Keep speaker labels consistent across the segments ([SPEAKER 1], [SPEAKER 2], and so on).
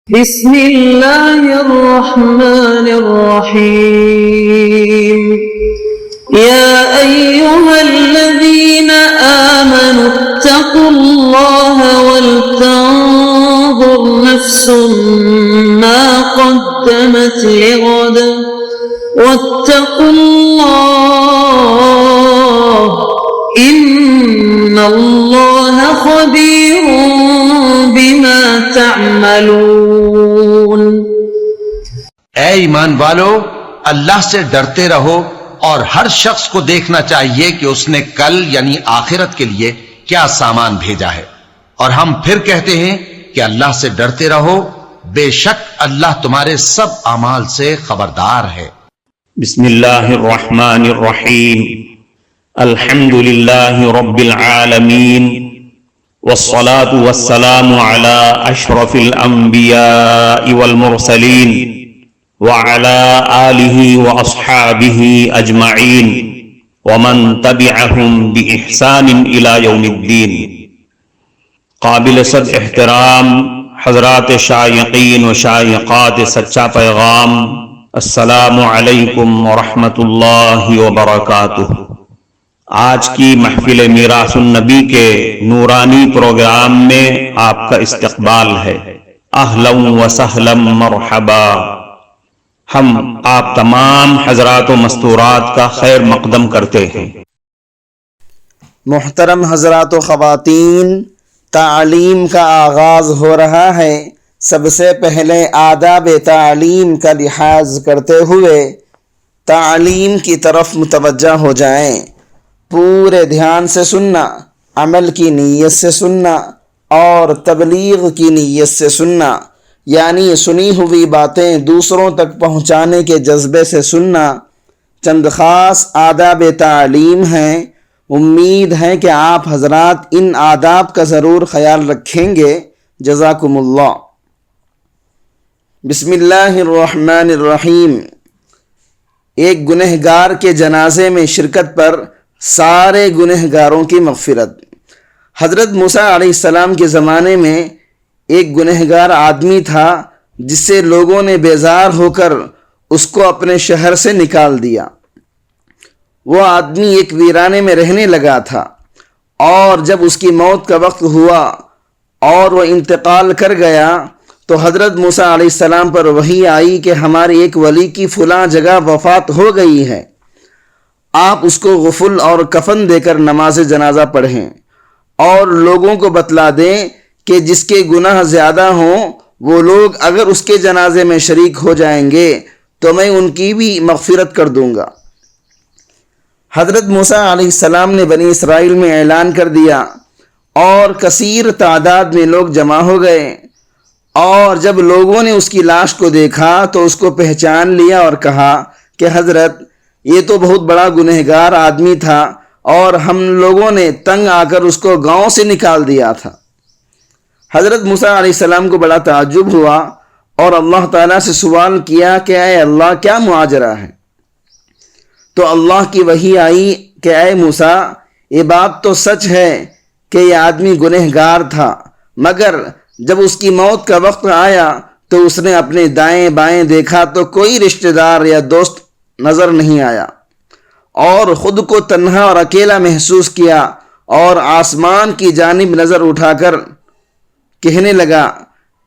[SPEAKER 1] بسم اللہ الرحمن الرحیم یا ایہا الذین آمنوا اتقوا اللہ ولتنظر نفس ما قدمت لغد واتقوا اللہ ان اللہ خبیر بما تعملون۔
[SPEAKER 2] اے ایمان والو، اللہ سے ڈرتے رہو اور ہر شخص کو دیکھنا چاہیے کہ اس نے کل یعنی آخرت کے لیے کیا سامان بھیجا ہے، اور ہم پھر کہتے ہیں کہ اللہ سے ڈرتے رہو، بے شک اللہ تمہارے سب اعمال سے خبردار ہے۔
[SPEAKER 3] بسم اللہ الرحمن الرحیم، الحمد للہ رب العالمین، والصلاة والسلام على اشرف الانبیاء والمرسلین وعلى آلہ واصحابہ اجمعین ومن تبعہم بإحسان الى یوم الدین۔ قابل صد احترام حضرات شائقین و شائقات سچا پیغام، السلام علیکم ورحمۃ اللہ وبرکاتہ۔ آج کی محفل میراث النبی کے نورانی پروگرام میں آپ کا استقبال ہے۔ اہلا و سہلا مرحبا۔ ہم آپ تمام حضرات و مستورات کا خیر مقدم کرتے ہیں۔
[SPEAKER 4] محترم حضرات و خواتین، تعلیم کا آغاز ہو رہا ہے۔ سب سے پہلے آداب تعلیم کا لحاظ کرتے ہوئے تعلیم کی طرف متوجہ ہو جائیں۔ پورے دھیان سے سننا، عمل کی نیت سے سننا اور تبلیغ کی نیت سے سننا، یعنی سنی ہوئی باتیں دوسروں تک پہنچانے کے جذبے سے سننا۔ چند خاص آداب تعلیم ہیں، امید ہے کہ آپ حضرات ان آداب کا ضرور خیال رکھیں گے۔ جزاکم اللہ۔ بسم اللہ الرحمن الرحیم۔ ایک گنہگار کے جنازے میں شرکت پر سارے گنہگاروں کی مغفرت۔ حضرت موسیٰ علیہ السلام کے زمانے میں ایک گنہگار آدمی تھا جس سے لوگوں نے بیزار ہو کر اس کو اپنے شہر سے نکال دیا۔ وہ آدمی ایک ویرانے میں رہنے لگا تھا، اور جب اس کی موت کا وقت ہوا اور وہ انتقال کر گیا تو حضرت موسیٰ علیہ السلام پر وحی آئی کہ ہمارے ایک ولی کی فلاں جگہ وفات ہو گئی ہے، آپ اس کو غسل اور کفن دے کر نماز جنازہ پڑھیں، اور لوگوں کو بتلا دیں کہ جس کے گناہ زیادہ ہوں وہ لوگ اگر اس کے جنازے میں شریک ہو جائیں گے تو میں ان کی بھی مغفرت کر دوں گا۔ حضرت موسیٰ علیہ السلام نے بنی اسرائیل میں اعلان کر دیا، اور کثیر تعداد میں لوگ جمع ہو گئے، اور جب لوگوں نے اس کی لاش کو دیکھا تو اس کو پہچان لیا اور کہا کہ حضرت یہ تو بہت بڑا گنہگار آدمی تھا، اور ہم لوگوں نے تنگ آ کر اس کو گاؤں سے نکال دیا تھا۔ حضرت موسیٰ علیہ السلام کو بڑا تعجب ہوا اور اللہ تعالیٰ سے سوال کیا کہ اے اللہ کیا معاجرہ ہے؟ تو اللہ کی وحی آئی کہ اے موسیٰ، یہ بات تو سچ ہے کہ یہ آدمی گنہگار تھا، مگر جب اس کی موت کا وقت آیا تو اس نے اپنے دائیں بائیں دیکھا تو کوئی رشتہ دار یا دوست نظر نہیں آیا، اور خود کو تنہا اور اکیلا محسوس کیا، اور آسمان کی جانب نظر اٹھا کر کہنے لگا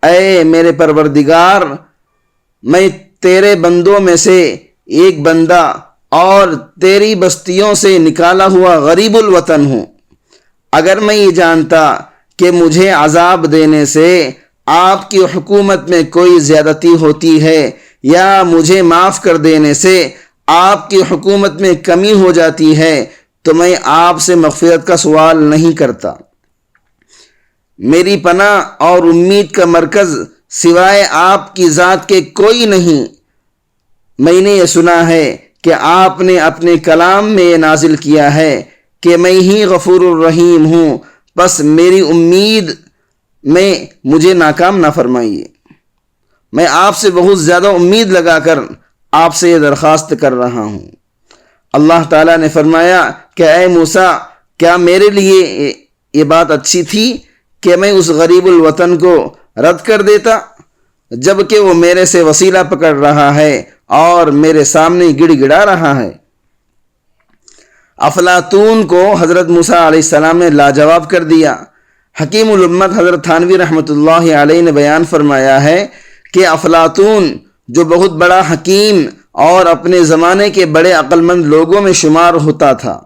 [SPEAKER 4] اے میرے پروردگار، میں تیرے بندوں میں سے ایک بندہ اور تیری بستیوں سے نکالا ہوا غریب الوطن ہوں۔ اگر میں یہ جانتا کہ مجھے عذاب دینے سے آپ کی حکومت میں کوئی زیادتی ہوتی ہے یا مجھے معاف کر دینے سے آپ کی حکومت میں کمی ہو جاتی ہے تو میں آپ سے مغفرت کا سوال نہیں کرتا۔ میری پناہ اور امید کا مرکز سوائے آپ کی ذات کے کوئی نہیں۔ میں نے یہ سنا ہے کہ آپ نے اپنے کلام میں یہ نازل کیا ہے کہ میں ہی غفور الرحیم ہوں، بس میری امید میں مجھے ناکام نہ فرمائیے۔ میں آپ سے بہت زیادہ امید لگا کر آپ سے یہ درخواست کر رہا ہوں۔ اللہ تعالیٰ نے فرمایا کہ اے موسیٰ، کیا میرے لیے یہ بات اچھی تھی کہ میں اس غریب الوطن کو رد کر دیتا؟ جبکہ وہ میرے سے وسیلہ پکڑ رہا ہے اور میرے سامنے گڑ گڑا رہا ہے۔ افلاطون کو حضرت موسیٰ علیہ السلام نے لاجواب کر دیا۔ حکیم الامت حضرت تھانوی رحمۃ اللہ علیہ نے بیان فرمایا ہے کہ افلاطون جو بہت بڑا حکیم اور اپنے زمانے کے بڑے عقل مند لوگوں میں شمار ہوتا تھا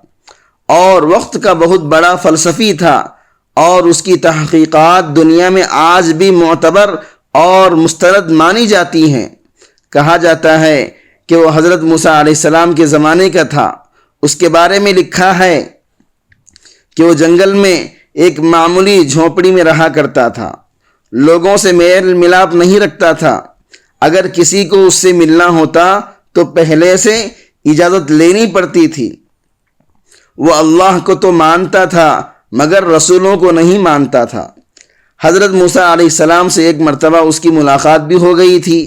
[SPEAKER 4] اور وقت کا بہت بڑا فلسفی تھا، اور اس کی تحقیقات دنیا میں آج بھی معتبر اور مستند مانی جاتی ہیں۔ کہا جاتا ہے کہ وہ حضرت موسیٰ علیہ السلام کے زمانے کا تھا۔ اس کے بارے میں لکھا ہے کہ وہ جنگل میں ایک معمولی جھونپڑی میں رہا کرتا تھا، لوگوں سے میل ملاپ نہیں رکھتا تھا۔ اگر کسی کو اس سے ملنا ہوتا تو پہلے سے اجازت لینی پڑتی تھی۔ وہ اللہ کو تو مانتا تھا مگر رسولوں کو نہیں مانتا تھا۔ حضرت موسیٰ علیہ السلام سے ایک مرتبہ اس کی ملاقات بھی ہو گئی تھی۔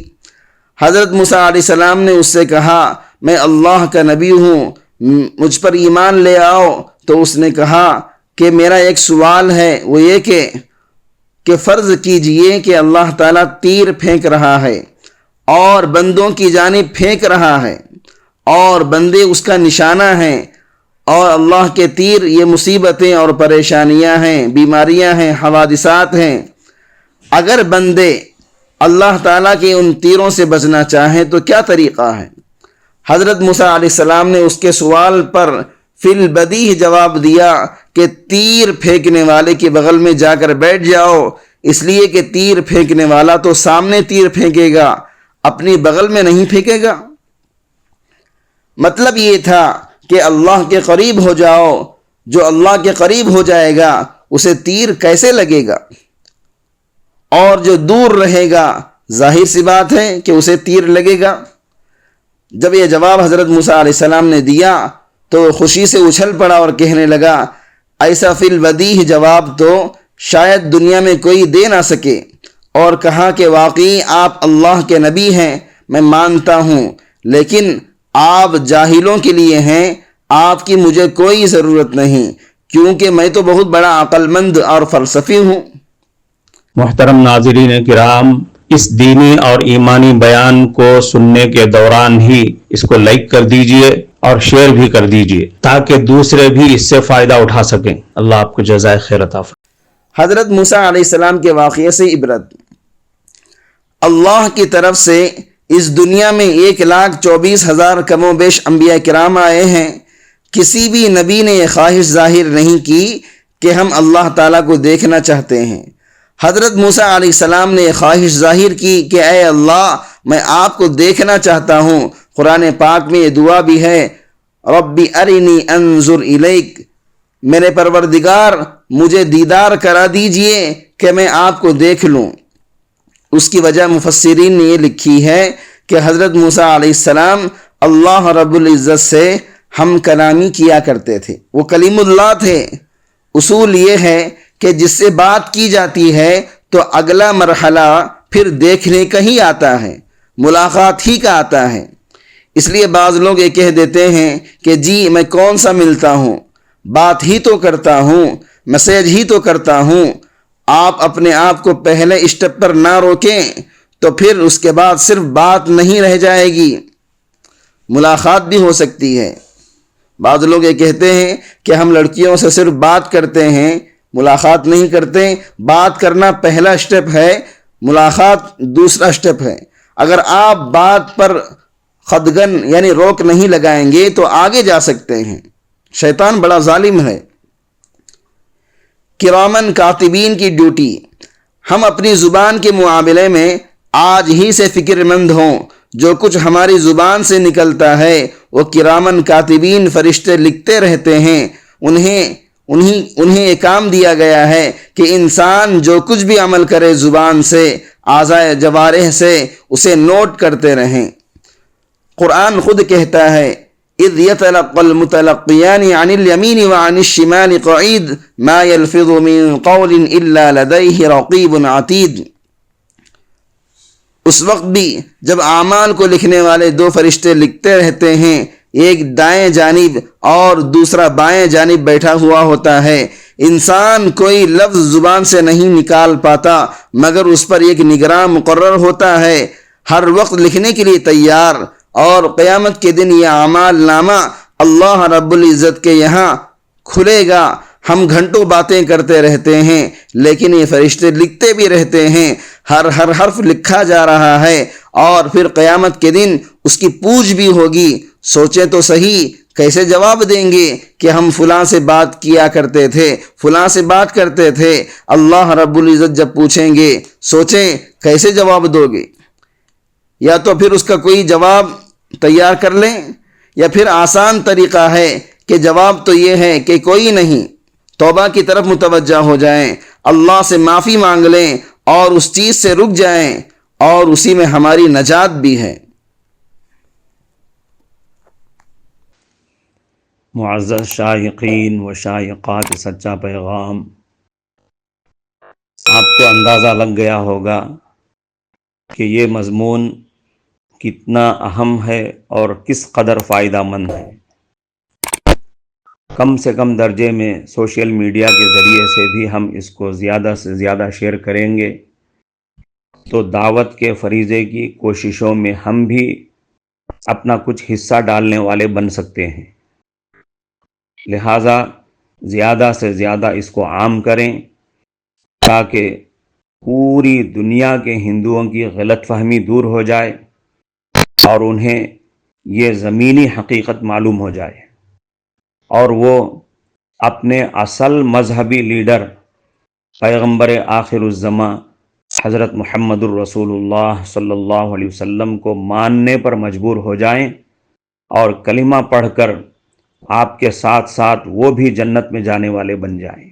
[SPEAKER 4] حضرت موسیٰ علیہ السلام نے اس سے کہا، میں اللہ کا نبی ہوں، مجھ پر ایمان لے آؤ۔ تو اس نے کہا کہ میرا ایک سوال ہے، وہ یہ کہ فرض کیجئے کہ اللہ تعالیٰ تیر پھینک رہا ہے اور بندوں کی جانب پھینک رہا ہے اور بندے اس کا نشانہ ہیں، اور اللہ کے تیر یہ مصیبتیں اور پریشانیاں ہیں، بیماریاں ہیں، حوادثات ہیں۔ اگر بندے اللہ تعالیٰ کے ان تیروں سے بچنا چاہیں تو کیا طریقہ ہے؟ حضرت موسیٰ علیہ السلام نے اس کے سوال پر فی البدیہہ جواب دیا کہ تیر پھینکنے والے کے بغل میں جا کر بیٹھ جاؤ، اس لیے کہ تیر پھینکنے والا تو سامنے تیر پھینکے گا، اپنی بغل میں نہیں پھینکے گا۔ مطلب یہ تھا کہ اللہ کے قریب ہو جاؤ، جو اللہ کے قریب ہو جائے گا اسے تیر کیسے لگے گا، اور جو دور رہے گا ظاہر سی بات ہے کہ اسے تیر لگے گا۔ جب یہ جواب حضرت موسیٰ علیہ السلام نے دیا تو خوشی سے اچھل پڑا اور کہنے لگا، ایسا فی البدیہہ جواب تو شاید دنیا میں کوئی دے نہ سکے، اور کہا کہ واقعی آپ اللہ کے نبی ہیں، میں مانتا ہوں، لیکن آپ جاہلوں کے لیے ہیں، آپ کی مجھے کوئی ضرورت نہیں، کیونکہ میں تو بہت بڑا عقل مند اور فلسفی ہوں۔
[SPEAKER 3] محترم ناظرین کرام، اس دینی اور ایمانی بیان کو سننے کے دوران ہی اس کو لائک کر دیجئے اور شیئر بھی کر دیجئے تاکہ دوسرے بھی اس سے فائدہ اٹھا سکیں۔ اللہ آپ کو جزائے خیر عطا فرمائے۔
[SPEAKER 4] حضرت موسیٰ علیہ السلام کے واقعے سے عبرت۔ اللہ کی طرف سے اس دنیا میں 1,24,000 کم و بیش انبیاء کرام آئے ہیں۔ کسی بھی نبی نے یہ خواہش ظاہر نہیں کی کہ ہم اللہ تعالیٰ کو دیکھنا چاہتے ہیں۔ حضرت موسیٰ علیہ السلام نے یہ خواہش ظاہر کی کہ اے اللہ، میں آپ کو دیکھنا چاہتا ہوں۔ قرآن پاک میں یہ دعا بھی ہے، رب ارنی انظر الیک، میرے پروردگار مجھے دیدار کرا دیجئے کہ میں آپ کو دیکھ لوں۔ اس کی وجہ مفسرین نے یہ لکھی ہے کہ حضرت موسیٰ علیہ السلام اللہ رب العزت سے ہم کلامی کیا کرتے تھے، وہ کلیم اللہ تھے۔ اصول یہ ہے کہ جس سے بات کی جاتی ہے تو اگلا مرحلہ پھر دیکھنے کا ہی آتا ہے، ملاقات ہی کا آتا ہے۔ اس لیے بعض لوگ یہ کہہ دیتے ہیں کہ جی میں کون سا ملتا ہوں، بات ہی تو کرتا ہوں، میسیج ہی تو کرتا ہوں۔ آپ اپنے آپ کو پہلے اسٹیپ پر نہ روکیں تو پھر اس کے بعد صرف بات نہیں رہ جائے گی، ملاقات بھی ہو سکتی ہے۔ بعض لوگ یہ کہتے ہیں کہ ہم لڑکیوں سے صرف بات کرتے ہیں، ملاقات نہیں کرتے۔ بات کرنا پہلا اسٹیپ ہے، ملاقات دوسرا اسٹیپ ہے۔ اگر آپ بات پر خدگن یعنی روک نہیں لگائیں گے تو آگے جا سکتے ہیں۔ شیطان بڑا ظالم ہے۔ کرامن کاتبین کی ڈیوٹی۔ ہم اپنی زبان کے معاملے میں آج ہی سے فکر مند ہوں۔ جو کچھ ہماری زبان سے نکلتا ہے وہ کرامن کاتبین فرشتے لکھتے رہتے ہیں۔ انہیں یہ کام دیا گیا ہے کہ انسان جو کچھ بھی عمل کرے زبان سے، اعضائے جوارح سے، اسے نوٹ کرتے رہیں۔ قرآن خود کہتا ہے اذ يتلقى المتلقيان عن اليمين وعن الشمال قعيد ما يلفظ من قول الا لديه رقيب عتيد۔ اس وقت بھی جب اعمال کو لکھنے والے دو فرشتے لکھتے رہتے ہیں، ایک دائیں جانب اور دوسرا بائیں جانب بیٹھا ہوا ہوتا ہے، انسان کوئی لفظ زبان سے نہیں نکال پاتا مگر اس پر ایک نگراں مقرر ہوتا ہے، ہر وقت لکھنے کے لیے تیار، اور قیامت کے دن یہ اعمال نامہ اللہ رب العزت کے یہاں کھلے گا۔ ہم گھنٹوں باتیں کرتے رہتے ہیں لیکن یہ فرشتے لکھتے بھی رہتے ہیں، ہر حرف لکھا جا رہا ہے، اور پھر قیامت کے دن اس کی پوچھ بھی ہوگی۔ سوچیں تو صحیح، کیسے جواب دیں گے کہ ہم فلاں سے بات کیا کرتے تھے، فلاں سے بات کرتے تھے؟ اللہ رب العزت جب پوچھیں گے، سوچیں کیسے جواب دو گے؟ یا تو پھر اس کا کوئی جواب تیار کر لیں، یا پھر آسان طریقہ ہے کہ جواب تو یہ ہے کہ کوئی نہیں، توبہ کی طرف متوجہ ہو جائیں، اللہ سے معافی مانگ لیں اور اس چیز سے رک جائیں، اور اسی میں ہماری نجات بھی ہے۔
[SPEAKER 3] معزز شائقین و شائقات سچا پیغام، آپ کو اندازہ لگ گیا ہوگا کہ یہ مضمون کتنا اہم ہے اور کس قدر فائدہ مند ہے۔ کم سے کم درجے میں سوشل میڈیا کے ذریعے سے بھی ہم اس کو زیادہ سے زیادہ شیئر کریں گے تو دعوت کے فریضے کی کوششوں میں ہم بھی اپنا کچھ حصہ ڈالنے والے بن سکتے ہیں۔ لہٰذا زیادہ سے زیادہ اس کو عام کریں تاکہ پوری دنیا کے ہندوؤں کی غلط فہمی دور ہو جائے اور انہیں یہ زمینی حقیقت معلوم ہو جائے، اور وہ اپنے اصل مذہبی لیڈر پیغمبر آخر الزماں حضرت محمد الرسول اللہ صلی اللہ علیہ وسلم کو ماننے پر مجبور ہو جائیں، اور کلمہ پڑھ کر آپ کے ساتھ ساتھ وہ بھی جنت میں جانے والے بن جائیں۔